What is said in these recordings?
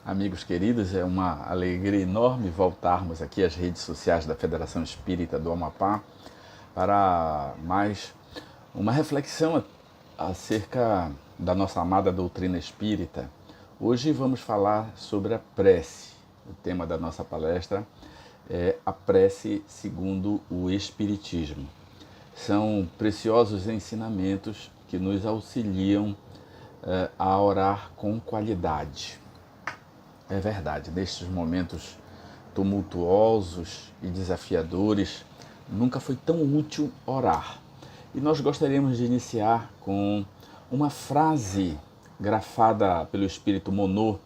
Amigos queridos, é uma alegria enorme voltarmos aqui às redes sociais da Federação Espírita do Amapá para mais uma reflexão acerca da nossa amada doutrina espírita. Hoje vamos falar sobre a prece. O tema da nossa palestra é a prece segundo o Espiritismo. São preciosos ensinamentos que nos auxiliam a orar com qualidade. É verdade, nestes momentos tumultuosos e desafiadores, nunca foi tão útil orar. E nós gostaríamos de iniciar com uma frase grafada pelo espírito Monod,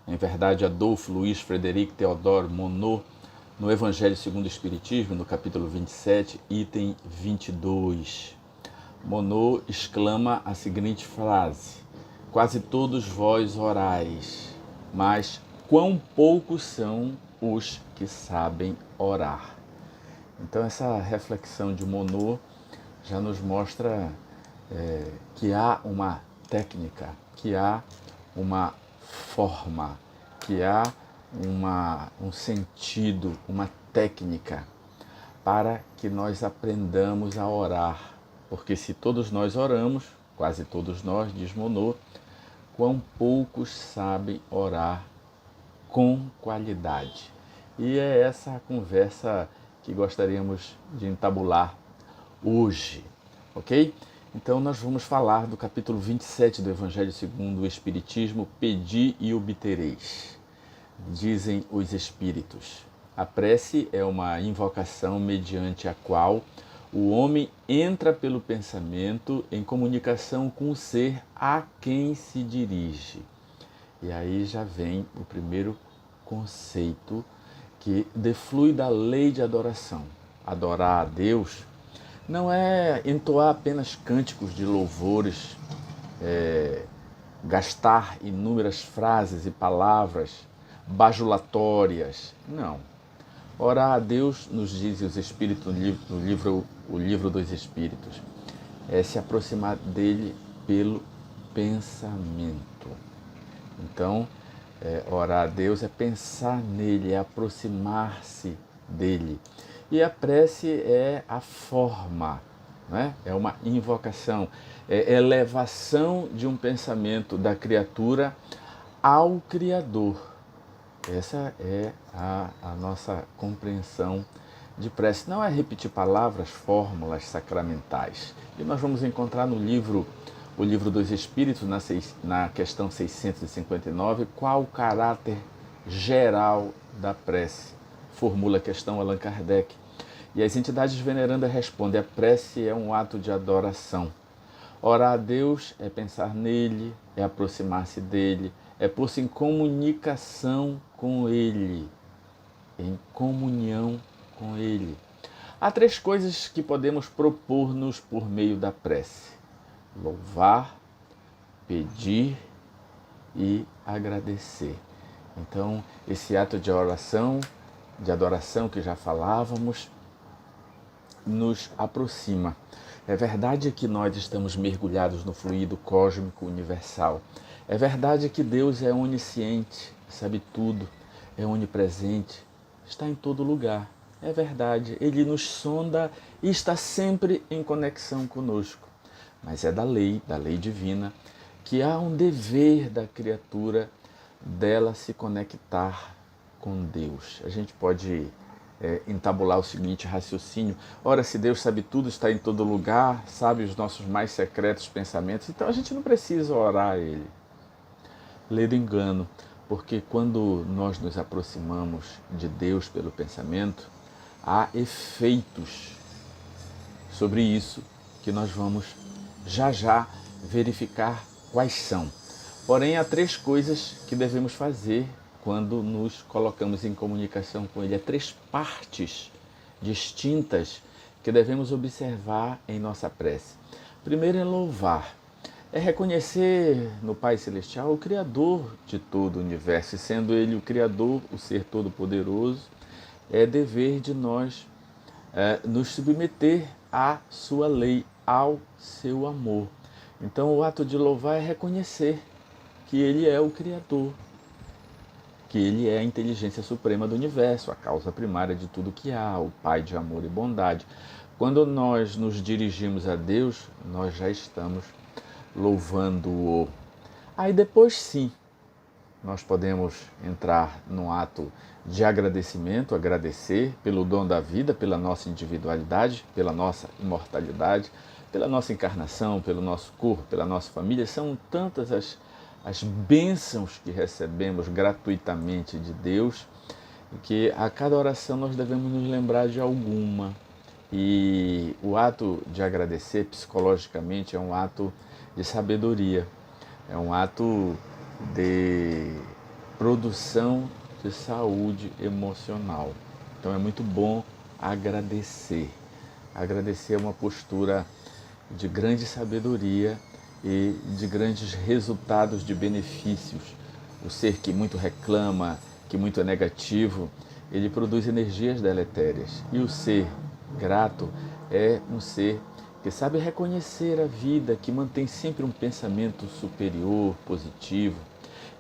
em verdade Adolfo Luiz Frederic Theodor Monod, no Evangelho segundo o Espiritismo, no capítulo 27, item 22. Monod exclama a seguinte frase: quase todos vós orais, mas quão poucos são os que sabem orar. Então essa reflexão de Monod já nos mostra que há uma técnica, que há uma forma, que há um sentido, uma técnica para que nós aprendamos a orar. Porque se todos nós oramos, quase todos nós, diz Monod, quão poucos sabem orar com qualidade. E é essa a conversa que gostaríamos de entabular hoje, ok? Então nós vamos falar do capítulo 27 do Evangelho segundo o Espiritismo, Pedi e obtereis. Dizem os Espíritos. A prece é uma invocação mediante a qual o homem entra pelo pensamento em comunicação com o ser a quem se dirige. E aí já vem o primeiro conceito que deflui da lei de adoração. Adorar a Deus não é entoar apenas cânticos de louvores, gastar inúmeras frases e palavras bajulatórias. Não. Orar a Deus, nos dizem os Espíritos o livro dos Espíritos, é se aproximar dele pelo pensamento. Então, orar a Deus é pensar nele, é aproximar-se dele. E a prece é a forma, né? É uma invocação, é elevação de um pensamento da criatura ao Criador. Essa é a nossa compreensão de prece. Não é repetir palavras, fórmulas sacramentais. E nós vamos encontrar no livro O Livro dos Espíritos, na questão 659, qual o caráter geral da prece. Formula a questão Allan Kardec. E as entidades venerandas respondem: a prece é um ato de adoração. Orar a Deus é pensar nele, é aproximar-se dele, é pôr-se em comunicação com ele, em comunhão com ele. Há três coisas que podemos propor-nos por meio da prece: louvar, pedir e agradecer. Então, esse ato de oração, de adoração que já falávamos, nos aproxima. É verdade que nós estamos mergulhados no fluido cósmico universal. É verdade que Deus é onisciente, sabe tudo, é onipresente, está em todo lugar. É verdade, Ele nos sonda e está sempre em conexão conosco. Mas é da lei divina, que há um dever da criatura dela se conectar com Deus. A gente pode entabular o seguinte raciocínio: ora, se Deus sabe tudo, está em todo lugar, sabe os nossos mais secretos pensamentos, então a gente não precisa orar a Ele. Ledo engano, porque quando nós nos aproximamos de Deus pelo pensamento, há efeitos sobre isso que nós vamos já verificar quais são. Porém, há três coisas que devemos fazer quando nos colocamos em comunicação com Ele. Há três partes distintas que devemos observar em nossa prece. Primeiro é louvar. É reconhecer no Pai Celestial o Criador de todo o universo. E sendo Ele o Criador, o Ser Todo-Poderoso, é dever de nós nos submeter à sua lei, ao seu amor. Então o ato de louvar é reconhecer que Ele é o Criador. porque Ele é a inteligência suprema do universo, a causa primária de tudo que há, o Pai de amor e bondade. Quando nós nos dirigimos a Deus, nós já estamos louvando-o. Aí depois sim, nós podemos entrar num ato de agradecimento, agradecer pelo dom da vida, pela nossa individualidade, pela nossa imortalidade, pela nossa encarnação, pelo nosso corpo, pela nossa família. São tantas as bênçãos que recebemos gratuitamente de Deus, que a cada oração nós devemos nos lembrar de alguma. E o ato de agradecer psicologicamente é um ato de sabedoria, é um ato de produção de saúde emocional. Então é muito bom agradecer. Agradecer é uma postura de grande sabedoria e de grandes resultados de benefícios. O ser que muito reclama, que muito é negativo, ele produz energias deletérias. E o ser grato é um ser que sabe reconhecer a vida, que mantém sempre um pensamento superior, positivo.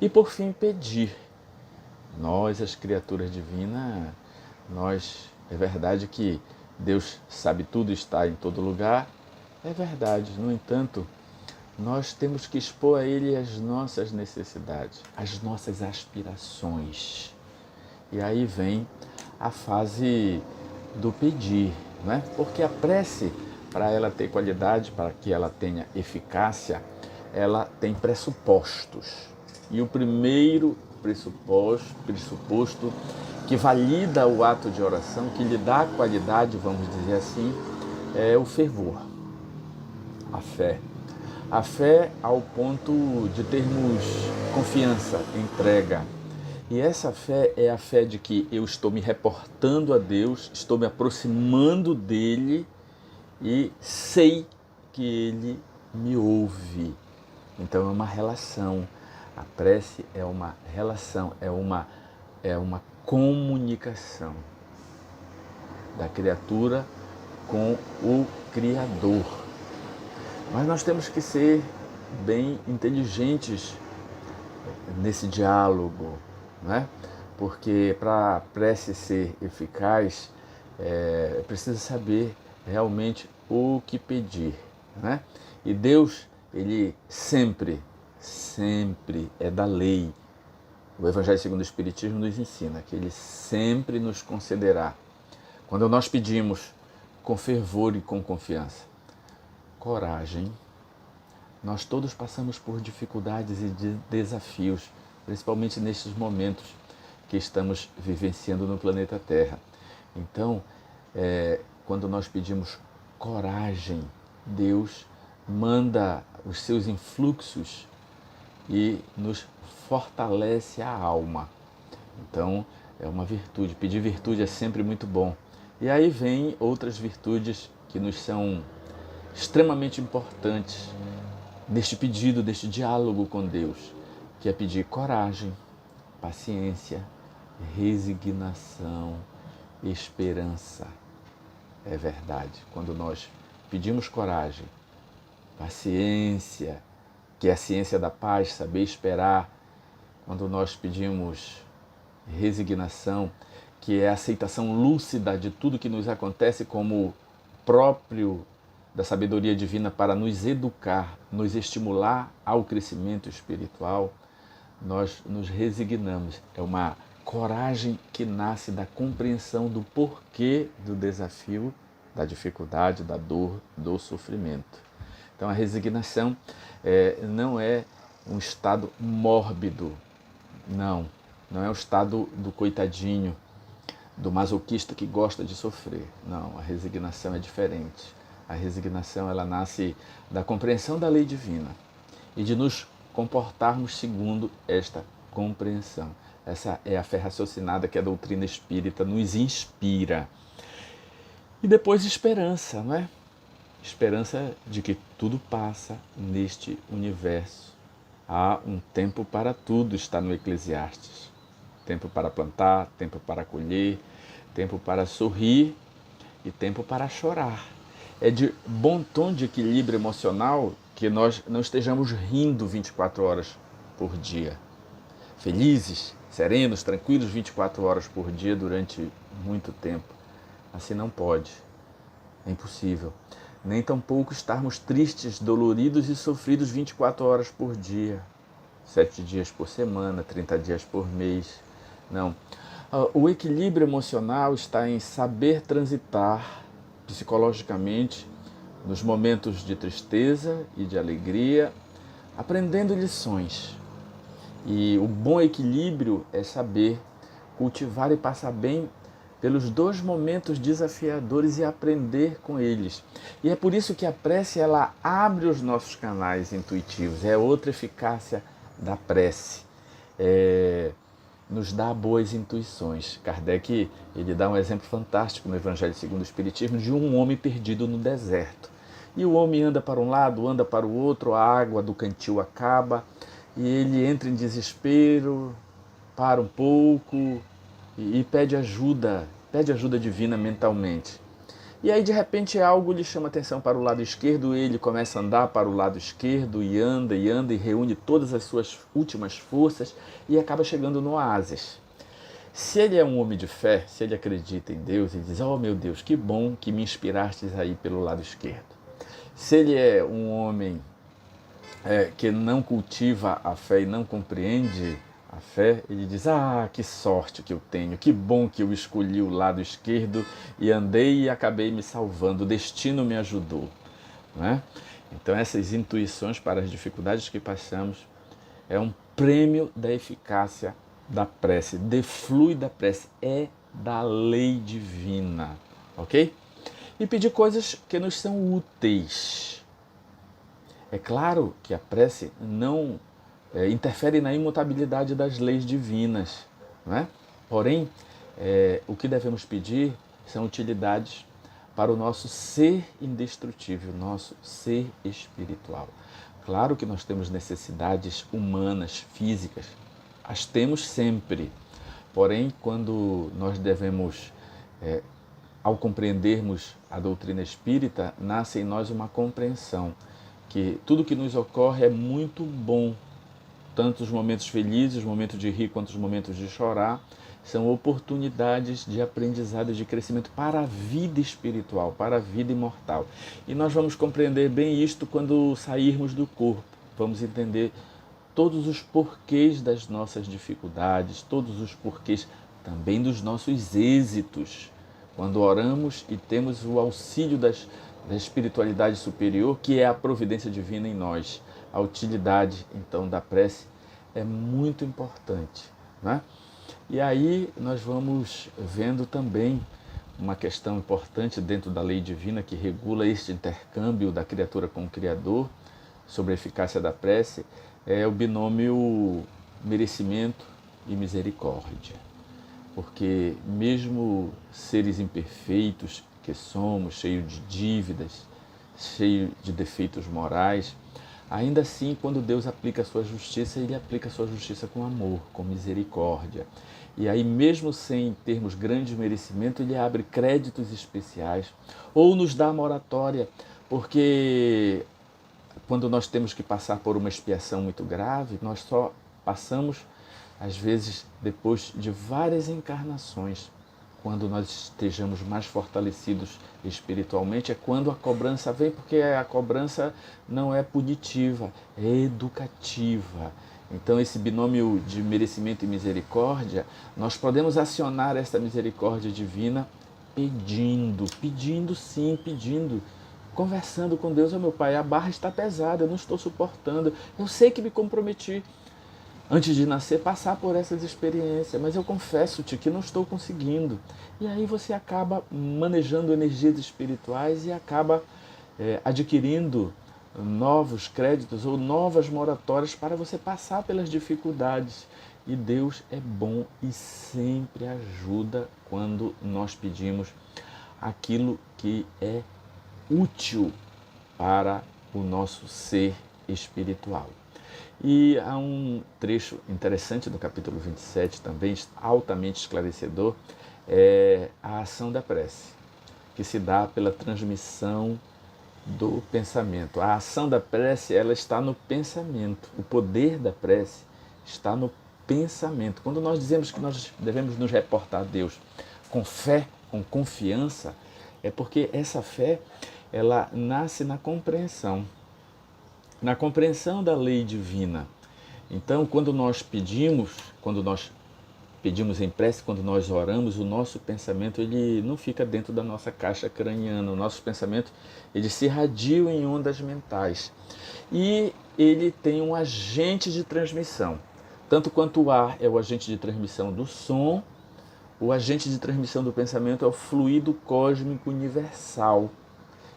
E por fim, pedir. Nós, as criaturas divinas, é verdade que Deus sabe tudo, está em todo lugar, é verdade. No entanto, nós temos que expor a Ele as nossas necessidades, as nossas aspirações. E aí vem a fase do pedir, não é? Porque a prece, para ela ter qualidade, para que ela tenha eficácia, ela tem pressupostos. E o primeiro pressuposto que valida o ato de oração, que lhe dá qualidade, vamos dizer assim, é o fervor, a fé. A fé ao ponto de termos confiança, entrega. E essa fé é a fé de que eu estou me reportando a Deus, estou me aproximando dEle e sei que Ele me ouve. Então é uma relação. A prece é uma relação, é uma comunicação da criatura com o Criador. Mas nós temos que ser bem inteligentes nesse diálogo, né? Porque para a prece ser eficaz, precisa saber realmente o que pedir, né? E Deus, Ele sempre é da lei. O Evangelho segundo o Espiritismo nos ensina que Ele sempre nos concederá, quando nós pedimos com fervor e com confiança, coragem. Nós todos passamos por dificuldades e desafios, principalmente nestes momentos que estamos vivenciando no planeta Terra. Então, quando nós pedimos coragem, Deus manda os seus influxos e nos fortalece a alma. Então, é uma virtude. Pedir virtude é sempre muito bom. E aí vem outras virtudes que nos são extremamente importantes neste pedido, deste diálogo com Deus, que é pedir coragem, paciência, resignação, esperança. É verdade, quando nós pedimos coragem, paciência, que é a ciência da paz, saber esperar, quando nós pedimos resignação, que é a aceitação lúcida de tudo que nos acontece como próprio da sabedoria divina para nos educar, nos estimular ao crescimento espiritual, nós nos resignamos. É uma coragem que nasce da compreensão do porquê do desafio, da dificuldade, da dor, do sofrimento. Então a resignação não é um estado mórbido, não é um estado do coitadinho, do masoquista que gosta de sofrer. Não, a resignação é diferente. A resignação, ela nasce da compreensão da lei divina e de nos comportarmos segundo esta compreensão. Essa é a fé raciocinada que a doutrina espírita nos inspira. E depois esperança, não é? Esperança de que tudo passa neste universo. Há um tempo para tudo, está no Eclesiastes. Tempo para plantar, tempo para colher, tempo para sorrir e tempo para chorar. É de bom tom de equilíbrio emocional que nós não estejamos rindo 24 horas por dia. Felizes, serenos, tranquilos 24 horas por dia durante muito tempo. Assim não pode, é impossível. Nem tampouco estarmos tristes, doloridos e sofridos 24 horas por dia, 7 dias por semana, 30 dias por mês. Não. O equilíbrio emocional está em saber transitar psicologicamente nos momentos de tristeza e de alegria, aprendendo lições. E o bom equilíbrio é saber cultivar e passar bem pelos dois momentos desafiadores e aprender com eles. E é por isso que a prece ela abre os nossos canais intuitivos. É outra eficácia da prece. Nos dá boas intuições. Kardec ele dá um exemplo fantástico no Evangelho segundo o Espiritismo de um homem perdido no deserto. E o homem anda para um lado, anda para o outro, a água do cantil acaba, e ele entra em desespero, para um pouco e pede ajuda divina mentalmente. E aí de repente algo lhe chama atenção para o lado esquerdo, ele começa a andar para o lado esquerdo e anda e reúne todas as suas últimas forças e acaba chegando no oásis. Se ele é um homem de fé, se ele acredita em Deus, ele diz: oh meu Deus, que bom que me inspirastes aí pelo lado esquerdo. Se ele é um homem que não cultiva a fé e não compreende a fé, ele diz: ah, que sorte que eu tenho, que bom que eu escolhi o lado esquerdo e andei e acabei me salvando, o destino me ajudou. Não é? Então essas intuições para as dificuldades que passamos é um prêmio da eficácia da prece, deflui da prece, é da lei divina, ok? E pedir coisas que nos são úteis. É claro que a prece não interfere na imutabilidade das leis divinas, não é? Porém, o que devemos pedir são utilidades para o nosso ser indestrutível, nosso ser espiritual. Claro que nós temos necessidades humanas, físicas, as temos sempre. Porém, quando nós devemos, ao compreendermos a doutrina espírita, nasce em nós uma compreensão que tudo que nos ocorre é muito bom. Tanto os momentos felizes, os momentos de rir, quanto os momentos de chorar, são oportunidades de aprendizado e de crescimento para a vida espiritual, para a vida imortal. E nós vamos compreender bem isto quando sairmos do corpo. Vamos entender todos os porquês das nossas dificuldades, todos os porquês também dos nossos êxitos. Quando oramos e temos o auxílio da espiritualidade superior, que é a providência divina em nós. A utilidade, então, da prece é muito importante, né? E aí nós vamos vendo também uma questão importante dentro da lei divina que regula este intercâmbio da criatura com o Criador sobre a eficácia da prece, é o binômio merecimento e misericórdia. Porque mesmo seres imperfeitos que somos, cheios de dívidas, cheios de defeitos morais, ainda assim, quando Deus aplica a sua justiça, Ele aplica a sua justiça com amor, com misericórdia. E aí, mesmo sem termos grande merecimento, Ele abre créditos especiais ou nos dá moratória, porque quando nós temos que passar por uma expiação muito grave, nós só passamos, às vezes, depois de várias encarnações. Quando nós estejamos mais fortalecidos espiritualmente, é quando a cobrança vem, porque a cobrança não é punitiva, é educativa. Então, esse binômio de merecimento e misericórdia, nós podemos acionar essa misericórdia divina pedindo sim, conversando com Deus: oh, meu Pai, a barra está pesada, eu não estou suportando, eu sei que me comprometi antes de nascer, passar por essas experiências, mas eu confesso-te que não estou conseguindo. E aí você acaba manejando energias espirituais e acaba adquirindo novos créditos ou novas moratórias para você passar pelas dificuldades. E Deus é bom e sempre ajuda quando nós pedimos aquilo que é útil para o nosso ser espiritual. E há um trecho interessante do capítulo 27, também altamente esclarecedor, é a ação da prece, que se dá pela transmissão do pensamento. A ação da prece, ela está no pensamento. O poder da prece está no pensamento. Quando nós dizemos que nós devemos nos reportar a Deus com fé, com confiança, é porque essa fé, ela nasce na compreensão da lei divina. Então, quando nós pedimos em prece, quando nós oramos, o nosso pensamento ele não fica dentro da nossa caixa craniana. O nosso pensamento ele se irradia em ondas mentais. E ele tem um agente de transmissão. Tanto quanto o ar é o agente de transmissão do som, o agente de transmissão do pensamento é o fluido cósmico universal.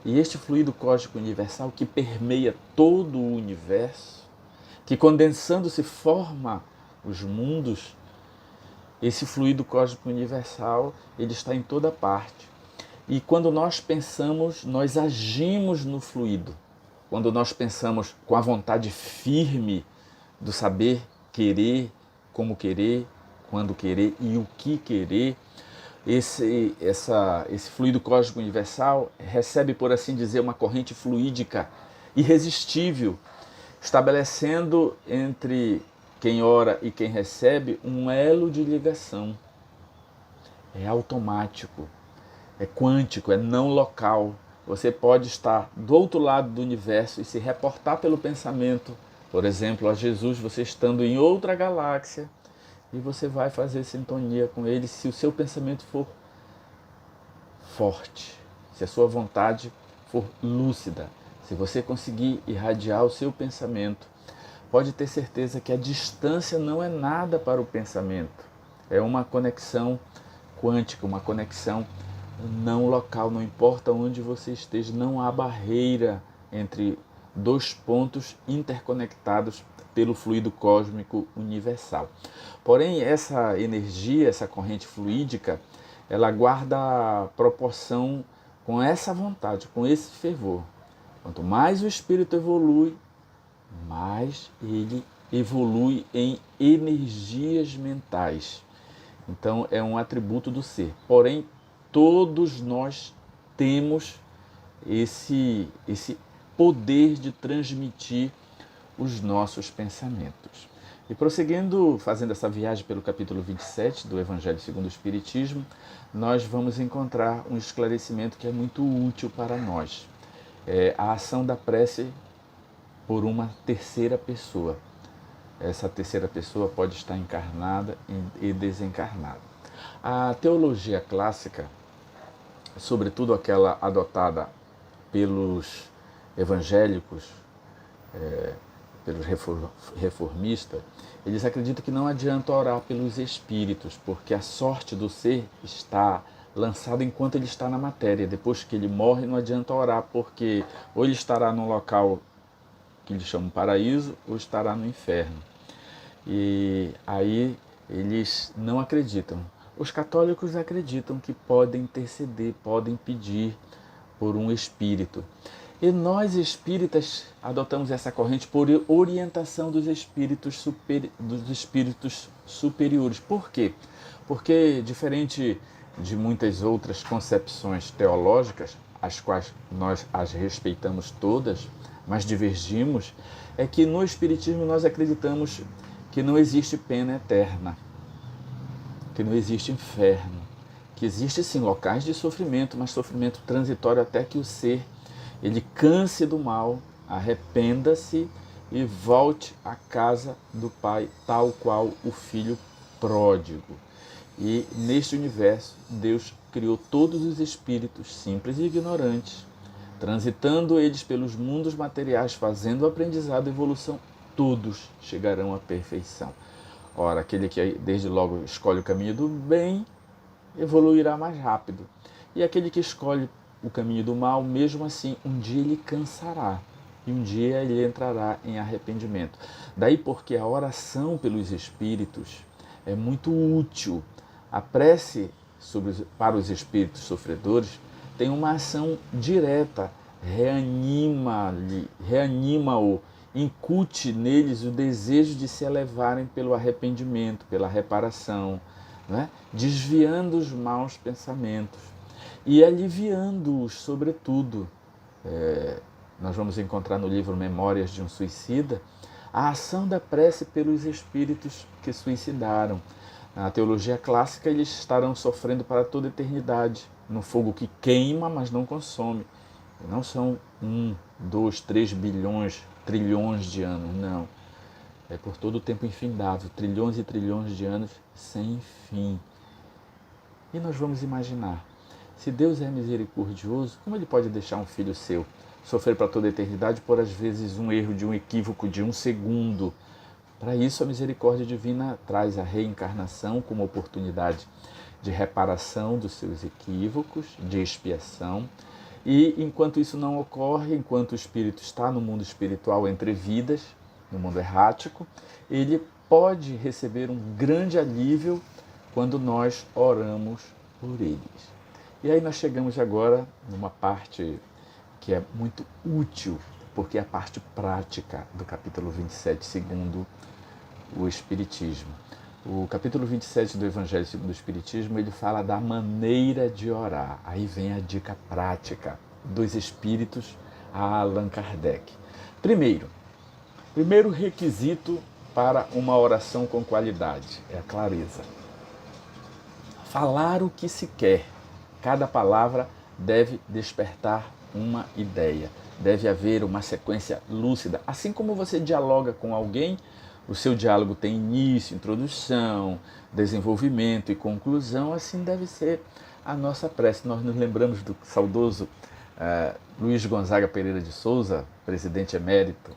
E este fluido cósmico universal que permeia todo o universo, que condensando-se forma os mundos, esse fluido cósmico universal, ele está em toda parte. E quando nós pensamos, nós agimos no fluido. Quando nós pensamos com a vontade firme do saber querer, como querer, quando querer e o que querer, esse fluido cósmico universal recebe, por assim dizer, uma corrente fluídica irresistível, estabelecendo entre quem ora e quem recebe um elo de ligação. É automático, é quântico, é não local. Você pode estar do outro lado do universo e se reportar pelo pensamento, por exemplo, a Jesus, você estando em outra galáxia, e você vai fazer sintonia com ele se o seu pensamento for forte, se a sua vontade for lúcida, se você conseguir irradiar o seu pensamento. Pode ter certeza que a distância não é nada para o pensamento. É uma conexão quântica, uma conexão não local. Não importa onde você esteja, não há barreira entre dois pontos interconectados pelo fluido cósmico universal. Porém, essa energia, essa corrente fluídica, ela guarda proporção com essa vontade, com esse fervor. Quanto mais o espírito evolui, mais ele evolui em energias mentais. Então é um atributo do ser. Porém, todos nós temos esse poder de transmitir os nossos pensamentos. E prosseguindo, fazendo essa viagem pelo capítulo 27 do Evangelho segundo o Espiritismo, nós vamos encontrar um esclarecimento que é muito útil para nós. A ação da prece por uma terceira pessoa. Essa terceira pessoa pode estar encarnada e desencarnada. A teologia clássica, sobretudo aquela adotada pelos evangélicos, pelos reformistas, eles acreditam que não adianta orar pelos espíritos, porque a sorte do ser está lançada enquanto ele está na matéria. Depois que ele morre, não adianta orar, porque ou ele estará num local que eles chamam paraíso, ou estará no inferno. E aí eles não acreditam. Os católicos acreditam que podem interceder, podem pedir por um espírito. E nós espíritas adotamos essa corrente por orientação dos espíritos superiores. Por quê? Porque, diferente de muitas outras concepções teológicas, as quais nós as respeitamos todas, mas divergimos, é que no Espiritismo nós acreditamos que não existe pena eterna, que não existe inferno, que existe sim locais de sofrimento, mas sofrimento transitório até que o ser ele canse do mal, arrependa-se e volte à casa do Pai, tal qual o filho pródigo. E neste universo, Deus criou todos os espíritos simples e ignorantes, transitando eles pelos mundos materiais, fazendo o aprendizado e evolução, todos chegarão à perfeição. Ora, aquele que desde logo escolhe o caminho do bem, evoluirá mais rápido. E aquele que escolhe o caminho do mal, mesmo assim, um dia ele cansará. E um dia ele entrará em arrependimento. Daí porque a oração pelos espíritos é muito útil. A prece para os espíritos sofredores tem uma ação direta, reanima-o, incute neles o desejo de se elevarem pelo arrependimento, pela reparação, né? Desviando os maus pensamentos e aliviando-os, sobretudo. Nós vamos encontrar no livro Memórias de um Suicida a ação da prece pelos espíritos que suicidaram. Na teologia clássica, eles estarão sofrendo para toda a eternidade, no fogo que queima, mas não consome. Não são 1, 2, 3 bilhões, trilhões de anos, não. É por todo o tempo infindável, trilhões e trilhões de anos sem fim. E nós vamos imaginar, se Deus é misericordioso, como Ele pode deixar um filho seu sofrer para toda a eternidade por, às vezes, um erro de um equívoco de 1 segundo? Para isso, a misericórdia divina traz a reencarnação como oportunidade de reparação dos seus equívocos, de expiação. E enquanto isso não ocorre, enquanto o espírito está no mundo espiritual entre vidas, no mundo errático, ele pode receber um grande alívio quando nós oramos por eles. E aí nós chegamos agora numa parte que é muito útil, porque é a parte prática do capítulo 27, segundo o Espiritismo. O capítulo 27 do Evangelho segundo o Espiritismo, ele fala da maneira de orar. Aí vem a dica prática dos Espíritos a Allan Kardec. Primeiro requisito para uma oração com qualidade é a clareza. Falar o que se quer. Cada palavra deve despertar uma ideia. Deve haver uma sequência lúcida. Assim como você dialoga com alguém, o seu diálogo tem início, introdução, desenvolvimento e conclusão, assim deve ser a nossa prece. Nós nos lembramos do saudoso Luiz Gonzaga Pereira de Souza, presidente emérito,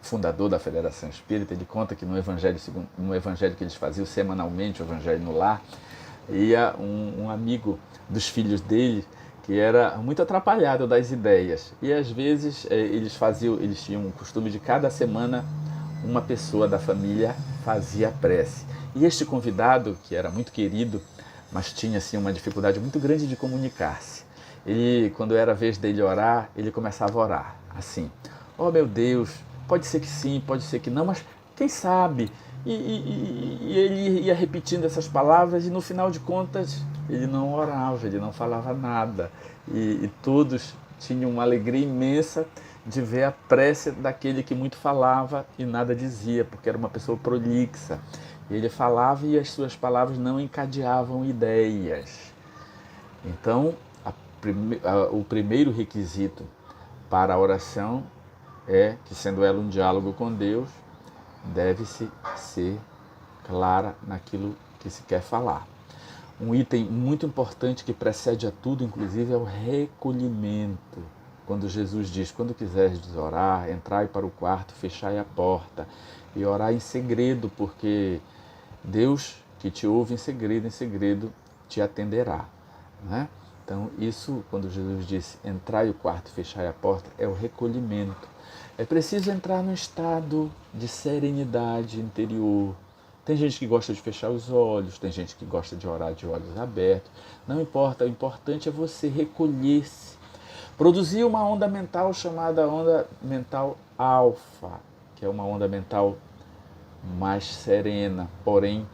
fundador da Federação Espírita. Ele conta que no evangelho que eles faziam semanalmente, o Evangelho no Lar, ia um amigo dos filhos dele que era muito atrapalhado das ideias. E às vezes eles tinham o costume de cada semana uma pessoa da família fazia prece. E este convidado, que era muito querido, mas tinha assim, uma dificuldade muito grande de comunicar-se. Ele, quando era a vez dele orar, ele começava a orar assim: oh meu Deus, pode ser que sim, pode ser que não, mas quem sabe? E ele ia repetindo essas palavras e no final de contas ele não orava, ele não falava nada. E todos tinham uma alegria imensa de ver a prece daquele que muito falava e nada dizia, porque era uma pessoa prolixa. Ele falava e as suas palavras não encadeavam ideias. Então, o primeiro requisito para a oração é que, sendo ela um diálogo com Deus, deve-se ser clara naquilo que se quer falar. Um item muito importante que precede a tudo, inclusive, é o recolhimento. Quando Jesus diz: quando quiseres orar, entrai para o quarto, fechai a porta e orai em segredo, porque Deus que te ouve em segredo te atenderá. Né? Então, isso, quando Jesus disse entrai no quarto, fechai a porta, é o recolhimento. É preciso entrar num estado de serenidade interior. Tem gente que gosta de fechar os olhos, tem gente que gosta de orar de olhos abertos. Não importa, o importante é você recolher-se. Produzir uma onda mental chamada onda mental alfa, que é uma onda mental mais serena, porém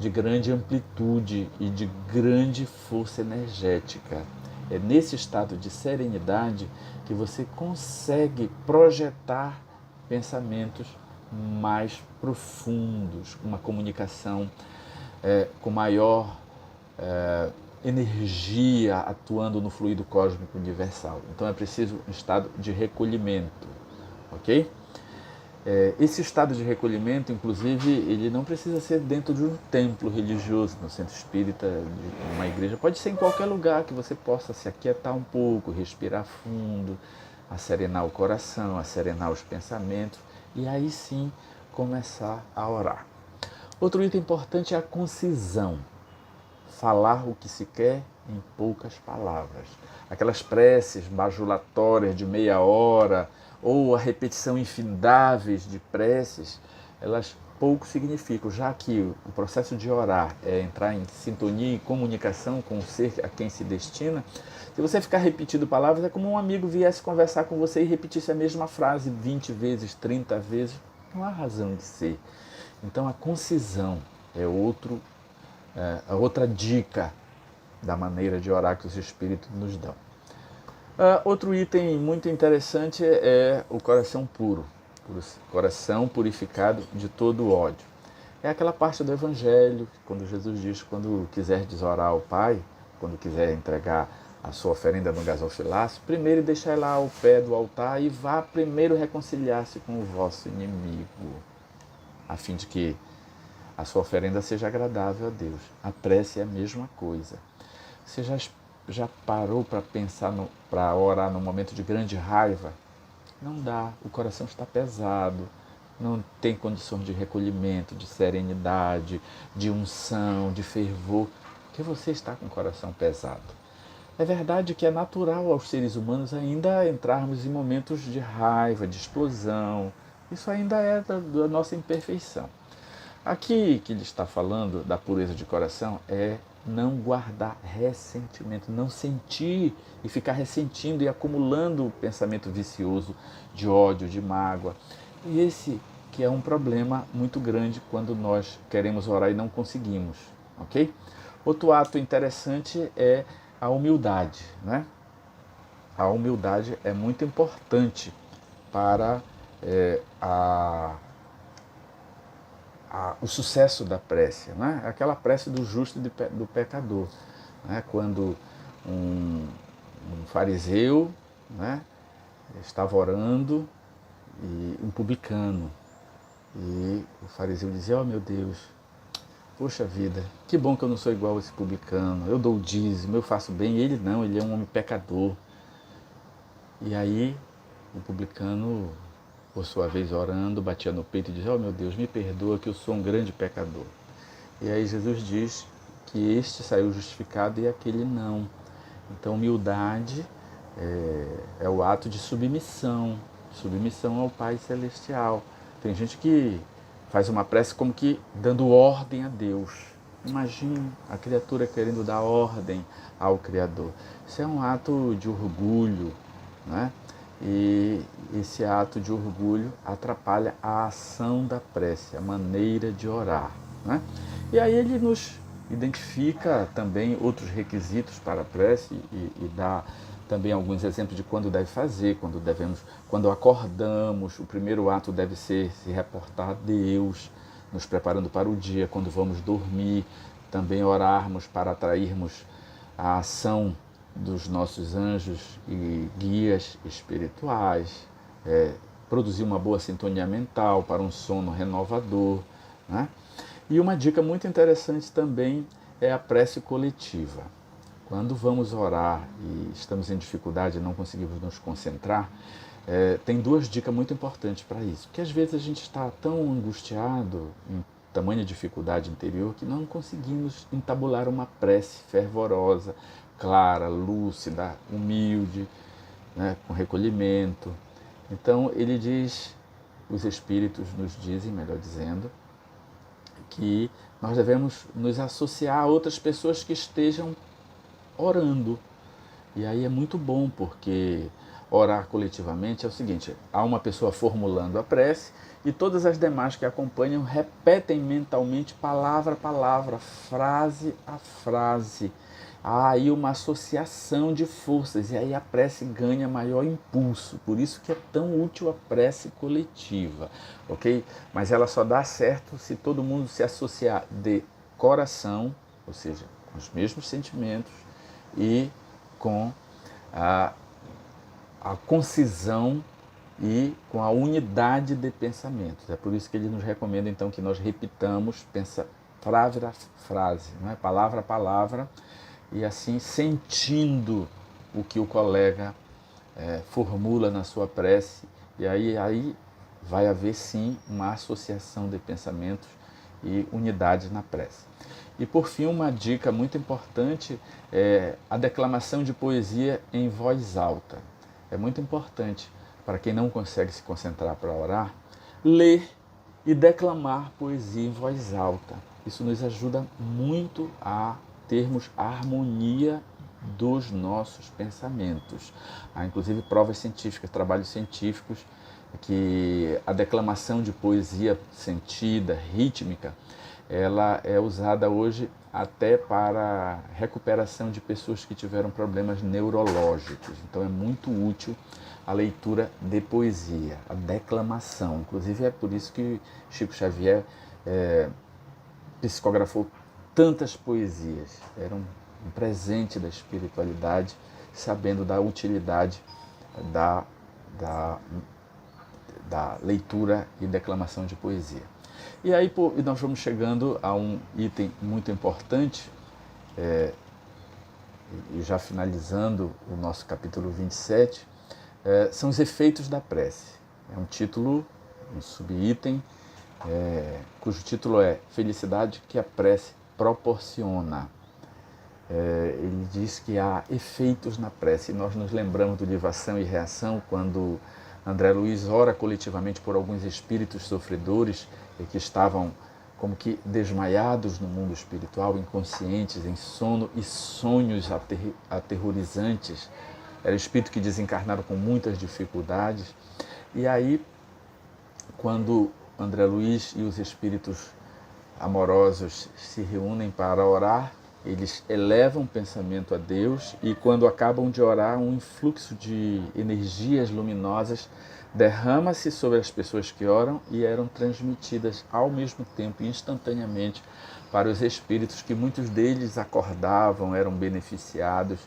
de grande amplitude e de grande força energética. É nesse estado de serenidade que você consegue projetar pensamentos mais profundos, uma comunicação com maior energia atuando no fluido cósmico universal. Então é preciso um estado de recolhimento, ok? Esse estado de recolhimento, inclusive, ele não precisa ser dentro de um templo religioso, no centro espírita, de uma igreja. Pode ser em qualquer lugar que você possa se aquietar um pouco, respirar fundo, acerenar o coração, acerenar os pensamentos e aí sim começar a orar. Outro item importante é a concisão. Falar o que se quer em poucas palavras. Aquelas preces bajulatórias de meia hora ou a repetição infindáveis de preces, elas pouco significam, já que o processo de orar é entrar em sintonia e comunicação com o ser a quem se destina. Se você ficar repetindo palavras, é como um amigo viesse conversar com você e repetisse a mesma frase 20 vezes, 30 vezes. Não há razão de ser. Então a concisão é outra dica da maneira de orar que os Espíritos nos dão. Outro item muito interessante é o coração puro, coração purificado de todo ódio. É aquela parte do Evangelho, quando Jesus diz, quando quiserdes orar ao Pai, quando quiser entregar a sua oferenda no gasofilácio, primeiro deixai lá ao pé do altar e vá primeiro reconciliar-se com o vosso inimigo, a fim de que a sua oferenda seja agradável a Deus. A prece é a mesma coisa. Você já parou para pensar, para orar num momento de grande raiva? Não dá, o coração está pesado, não tem condições de recolhimento, de serenidade, de unção, de fervor, porque você está com o coração pesado. É verdade que é natural aos seres humanos ainda entrarmos em momentos de raiva, de explosão. Isso ainda é da nossa imperfeição. Aqui que ele está falando da pureza de coração é não guardar ressentimento, não sentir e ficar ressentindo e acumulando o pensamento vicioso de ódio, de mágoa. E esse que é um problema muito grande quando nós queremos orar e não conseguimos, ok? Outro ato interessante é a humildade, né? A humildade é muito importante para o sucesso da prece, né? Aquela prece do justo e do pecador, né? Quando um fariseu, né, estava orando e um publicano, e o fariseu dizia: oh meu Deus, poxa vida, que bom que eu não sou igual a esse publicano, eu dou o dízimo, eu faço bem, e ele não, ele é um homem pecador. E aí o publicano, por sua vez, orando, batia no peito e dizia: oh meu Deus, me perdoa que eu sou um grande pecador. E aí Jesus diz que este saiu justificado e aquele não. Então humildade é o ato de submissão ao Pai Celestial. Tem gente que faz uma prece como que dando ordem a Deus. Imagine a criatura querendo dar ordem ao Criador. Isso é um ato de orgulho, né? E esse ato de orgulho atrapalha a ação da prece, a maneira de orar, né? E aí ele nos identifica também outros requisitos para a prece e dá também alguns exemplos de quando deve fazer, quando acordamos, o primeiro ato deve ser se reportar a Deus, nos preparando para o dia. Quando vamos dormir, também orarmos para atrairmos a ação dos nossos anjos e guias espirituais, produzir uma boa sintonia mental para um sono renovador, né? E uma dica muito interessante também é a prece coletiva. Quando vamos orar e estamos em dificuldade e não conseguimos nos concentrar, tem duas dicas muito importantes para isso. Porque às vezes a gente está tão angustiado, em tamanha dificuldade interior, que não conseguimos entabular uma prece fervorosa, clara, lúcida, humilde, né, com recolhimento. Então ele diz, os Espíritos nos dizem, melhor dizendo, que nós devemos nos associar a outras pessoas que estejam orando. E aí é muito bom, porque orar coletivamente é o seguinte: há uma pessoa formulando a prece e todas as demais que acompanham repetem mentalmente palavra a palavra, frase a frase. Há aí uma associação de forças e aí a prece ganha maior impulso. Por isso que é tão útil a prece coletiva, ok? Mas ela só dá certo se todo mundo se associar de coração, ou seja, com os mesmos sentimentos e com a concisão e com a unidade de pensamentos. É por isso que ele nos recomenda então que nós repitamos frase a frase, não é? Palavra a palavra, e assim sentindo o que o colega formula na sua prece, e aí vai haver sim uma associação de pensamentos e unidade na prece. E por fim, uma dica muito importante é a declamação de poesia em voz alta. É muito importante para quem não consegue se concentrar para orar, ler e declamar poesia em voz alta. Isso nos ajuda muito a termos a harmonia dos nossos pensamentos. Há inclusive provas científicas, trabalhos científicos, que a declamação de poesia sentida, rítmica, ela é usada hoje até para recuperação de pessoas que tiveram problemas neurológicos. Então é muito útil a leitura de poesia, a declamação. Inclusive é por isso que Chico Xavier psicografou tantas poesias. Era um presente da espiritualidade, sabendo da utilidade da leitura e declamação de poesia. E aí nós vamos chegando a um item muito importante, e já finalizando o nosso capítulo 27, são os efeitos da prece. É um título, um subitem, cujo título é Felicidade que a prece proporciona. Ele diz que há efeitos na prece, e nós nos lembramos do livro Ação e Reação, quando André Luiz ora coletivamente por alguns espíritos sofredores que estavam como que desmaiados no mundo espiritual, inconscientes, em sono e sonhos aterrorizantes. Era espírito que desencarnaram com muitas dificuldades. E aí, quando André Luiz e os espíritos amorosos se reúnem para orar, eles elevam o pensamento a Deus, e quando acabam de orar, um influxo de energias luminosas derrama-se sobre as pessoas que oram e eram transmitidas ao mesmo tempo, instantaneamente, para os espíritos, que muitos deles acordavam, eram beneficiados.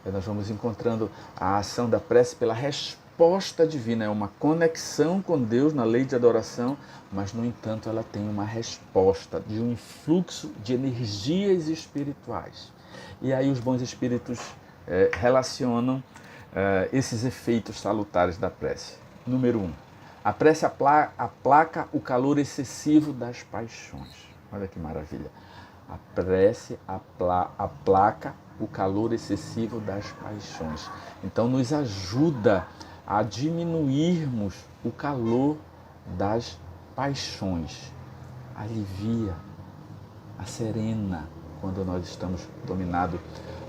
E nós vamos encontrando a ação da prece pela resposta divina, é uma conexão com Deus na lei de adoração, mas, no entanto, ela tem uma resposta de um influxo de energias espirituais. E aí os bons espíritos relacionam esses efeitos salutares da prece. Número 1. A prece aplaca o calor excessivo das paixões. Olha que maravilha. A prece aplaca o calor excessivo das paixões. Então, nos ajuda a diminuirmos o calor das paixões. Alivia, serena quando nós estamos dominados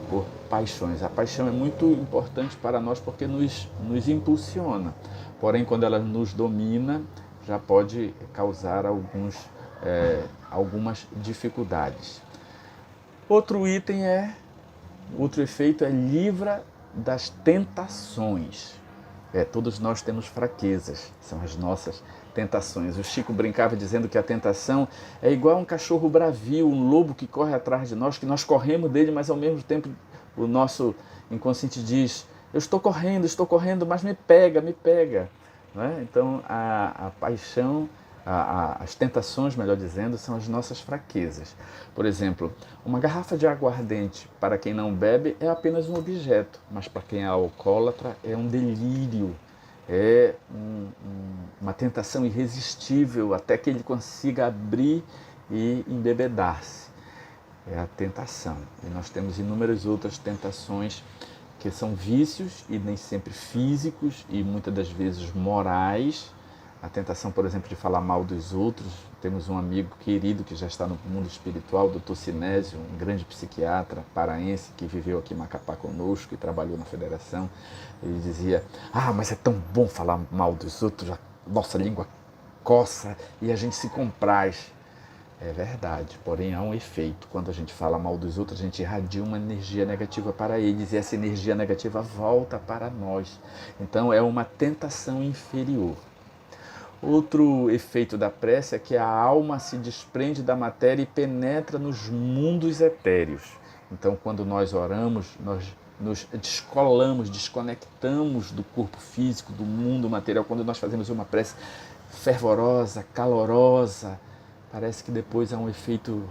por paixões. A paixão é muito importante para nós porque nos impulsiona. Porém, quando ela nos domina, já pode causar algumas dificuldades. Outro efeito é livra das tentações. Todos nós temos fraquezas, são as nossas tentações. O Chico brincava dizendo que a tentação é igual a um cachorro bravio, um lobo que corre atrás de nós, que nós corremos dele, mas ao mesmo tempo o nosso inconsciente diz: eu estou correndo, mas me pega. Não é? Então a paixão, as tentações, melhor dizendo, são as nossas fraquezas. Por exemplo, uma garrafa de aguardente, para quem não bebe, é apenas um objeto, mas para quem é alcoólatra é um delírio, é uma tentação irresistível até que ele consiga abrir e embebedar-se. É a tentação. E nós temos inúmeras outras tentações que são vícios, e nem sempre físicos, e muitas das vezes morais. A tentação, por exemplo, de falar mal dos outros. Temos um amigo querido que já está no mundo espiritual, o Dr. Sinésio, um grande psiquiatra paraense que viveu aqui em Macapá conosco e trabalhou na federação. Ele dizia: mas é tão bom falar mal dos outros, a nossa língua coça e a gente se compraz. É verdade, porém há um efeito. Quando a gente fala mal dos outros, a gente irradia uma energia negativa para eles, e essa energia negativa volta para nós. Então é uma tentação inferior. Outro efeito da prece é que a alma se desprende da matéria e penetra nos mundos etéreos. Então, quando nós oramos, nós nos descolamos, desconectamos do corpo físico, do mundo material. Quando nós fazemos uma prece fervorosa, calorosa, parece que depois há um efeito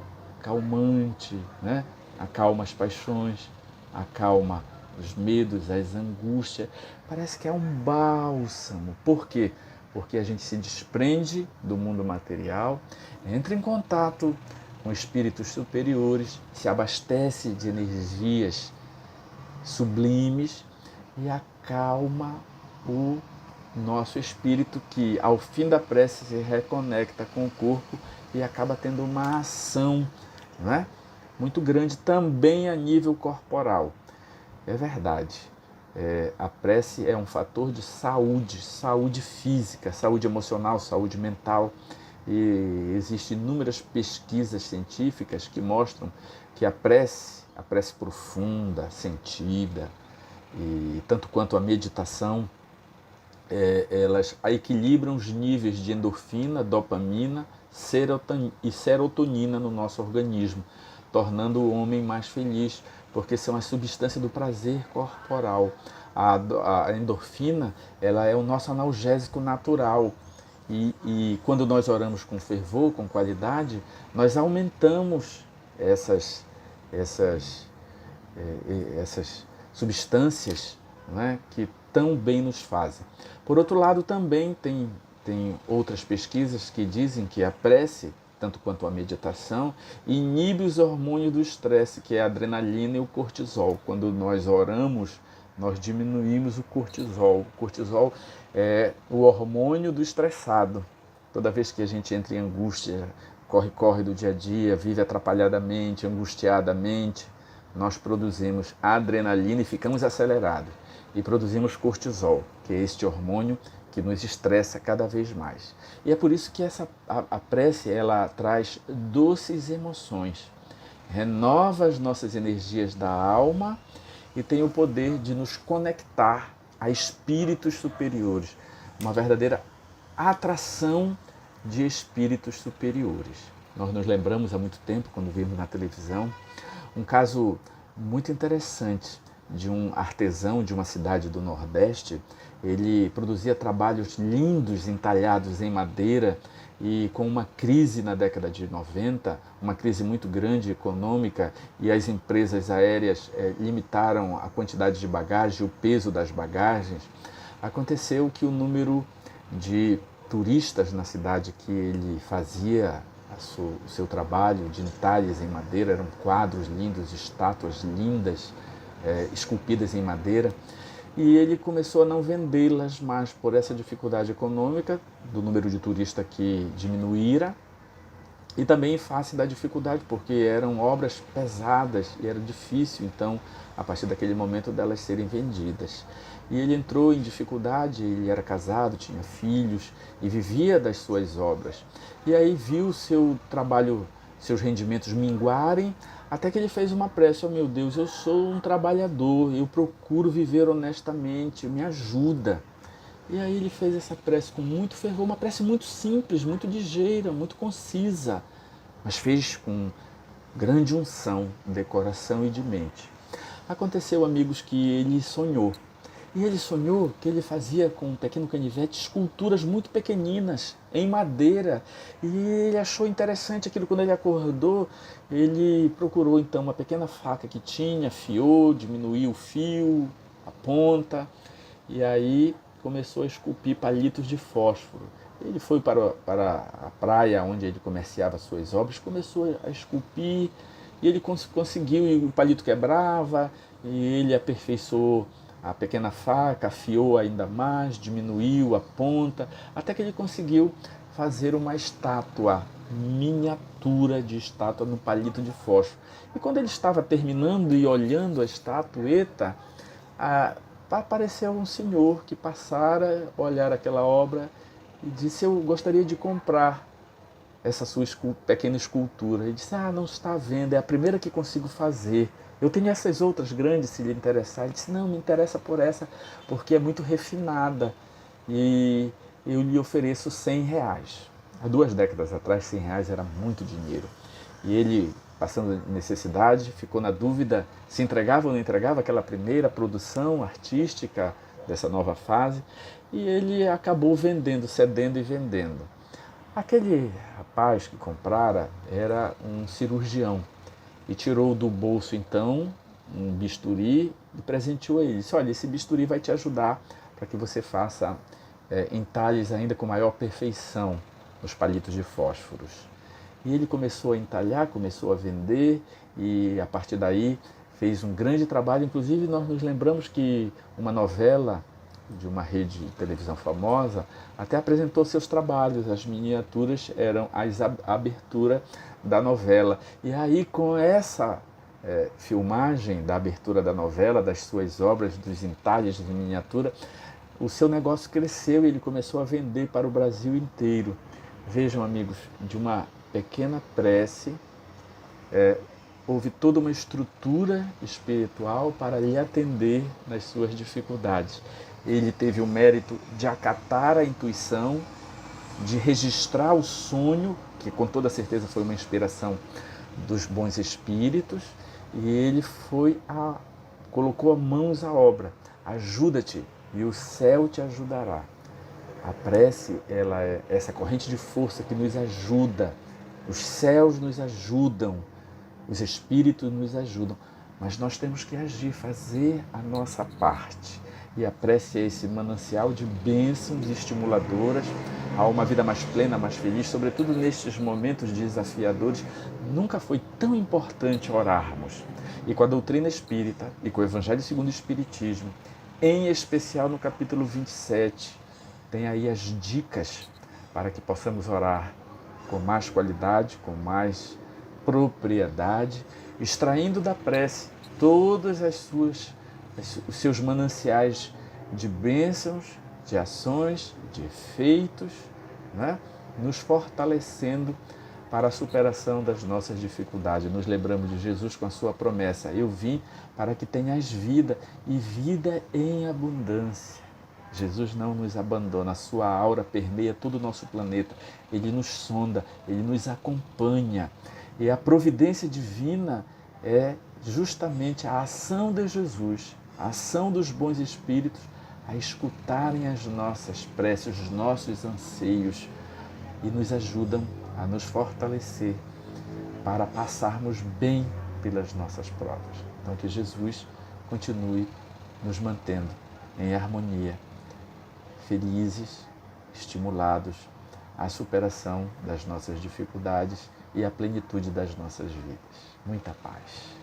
calmante, né? Acalma as paixões, acalma os medos, as angústias. Parece que é um bálsamo. Por quê? Porque a gente se desprende do mundo material, entra em contato com espíritos superiores, se abastece de energias sublimes e acalma o nosso espírito, que ao fim da prece se reconecta com o corpo e acaba tendo uma ação, não é? Muito grande também a nível corporal. É verdade. A prece é um fator de saúde física, saúde emocional, saúde mental. E existem inúmeras pesquisas científicas que mostram que a prece profunda, sentida, e tanto quanto a meditação, elas equilibram os níveis de endorfina, dopamina e serotonina no nosso organismo, tornando o homem mais feliz, porque são as substâncias do prazer corporal. A endorfina, ela é o nosso analgésico natural. E quando nós oramos com fervor, com qualidade, nós aumentamos essas, essas substâncias, né, que tão bem nos fazem. Por outro lado, também tem outras pesquisas que dizem que a prece, tanto quanto a meditação, inibe os hormônios do estresse, que é a adrenalina e o cortisol. Quando nós oramos, nós diminuímos o cortisol. O cortisol é o hormônio do estressado. Toda vez que a gente entra em angústia, corre do dia a dia, vive atrapalhadamente, angustiadamente, nós produzimos adrenalina e ficamos acelerados. E produzimos cortisol, que é este hormônio que nos estressa cada vez mais. E é por isso que a prece, ela traz doces emoções, renova as nossas energias da alma e tem o poder de nos conectar a espíritos superiores, uma verdadeira atração de espíritos superiores. Nós nos lembramos há muito tempo, quando vimos na televisão, um caso muito interessante de um artesão de uma cidade do Nordeste. Ele produzia trabalhos lindos, entalhados em madeira, e com uma crise na década de 90, uma crise muito grande econômica, e as empresas aéreas limitaram a quantidade de bagagem, o peso das bagagens, aconteceu que o número de turistas na cidade que ele fazia o seu trabalho de entalhes em madeira, eram quadros lindos, estátuas lindas, esculpidas em madeira, e ele começou a não vendê-las mais por essa dificuldade econômica, do número de turistas que diminuíra, e também em face da dificuldade, porque eram obras pesadas e era difícil, então, a partir daquele momento, delas serem vendidas. E ele entrou em dificuldade, ele era casado, tinha filhos e vivia das suas obras. E aí viu o seu trabalho, seus rendimentos minguarem, até que ele fez uma prece: oh meu Deus, eu sou um trabalhador, eu procuro viver honestamente, me ajuda. E aí ele fez essa prece com muito fervor, uma prece muito simples, muito ligeira, muito concisa, mas fez com grande unção de coração e de mente. Aconteceu, amigos, que ele sonhou. E ele sonhou que ele fazia com um pequeno canivete esculturas muito pequeninas, em madeira. E ele achou interessante aquilo. Quando ele acordou, ele procurou então uma pequena faca que tinha, afiou, diminuiu o fio, a ponta, e aí começou a esculpir palitos de fósforo. Ele foi para a praia onde ele comerciava suas obras, começou a esculpir, e ele conseguiu, e o palito quebrava, e ele aperfeiçoou a pequena faca, afiou ainda mais, diminuiu a ponta, até que ele conseguiu fazer uma estátua, miniatura de estátua no palito de fósforo. E quando ele estava terminando e olhando a estatueta, apareceu um senhor que passara a olhar aquela obra e disse: eu gostaria de comprar essa sua pequena escultura. Ele disse: não está à venda, é a primeira que consigo fazer. Eu tenho essas outras grandes, se lhe interessar. Ele disse: não, me interessa por essa, porque é muito refinada e eu lhe ofereço R$100. Há 2 décadas atrás, R$100 era muito dinheiro. E ele, passando necessidade, ficou na dúvida se entregava ou não entregava aquela primeira produção artística dessa nova fase, e ele acabou vendendo, cedendo e vendendo. Aquele rapaz que comprara era um cirurgião e tirou do bolso então um bisturi e presenteou a ele. Disse: olha, esse bisturi vai te ajudar para que você faça entalhes ainda com maior perfeição nos palitos de fósforos. E ele começou a entalhar, começou a vender, e a partir daí fez um grande trabalho. Inclusive nós nos lembramos que uma novela de uma rede de televisão famosa até apresentou seus trabalhos, as miniaturas eram a abertura da novela. E aí, com essa filmagem da abertura da novela, das suas obras, dos entalhes de miniatura, o seu negócio cresceu e ele começou a vender para o Brasil inteiro. Vejam, amigos, de uma pequena prece, houve toda uma estrutura espiritual para lhe atender nas suas dificuldades. ele teve o mérito de acatar a intuição, de registrar o sonho, que com toda certeza foi uma inspiração dos bons espíritos, e ele colocou mãos à obra. Ajuda-te e o céu te ajudará. A prece, ela é essa corrente de força que nos ajuda. Os céus nos ajudam, os espíritos nos ajudam, mas nós temos que agir, fazer a nossa parte. E a prece é esse manancial de bênçãos estimuladoras a uma vida mais plena, mais feliz, sobretudo nestes momentos desafiadores. Nunca foi tão importante orarmos. E com a doutrina espírita e com o Evangelho segundo o Espiritismo, em especial no capítulo 27, tem aí as dicas para que possamos orar com mais qualidade, com mais propriedade, extraindo da prece todos os seus mananciais de bênçãos, de ações, de efeitos, né? Nos fortalecendo para a superação das nossas dificuldades. Nos lembramos de Jesus com a sua promessa: eu vim para que tenhas vida e vida em abundância. Jesus não nos abandona, a sua aura permeia todo o nosso planeta, ele nos sonda, ele nos acompanha. E a providência divina é justamente a ação de Jesus, a ação dos bons espíritos a escutarem as nossas preces, os nossos anseios e nos ajudam a nos fortalecer para passarmos bem pelas nossas provas. Então que Jesus continue nos mantendo em harmonia, felizes, estimulados à superação das nossas dificuldades e à plenitude das nossas vidas. Muita paz.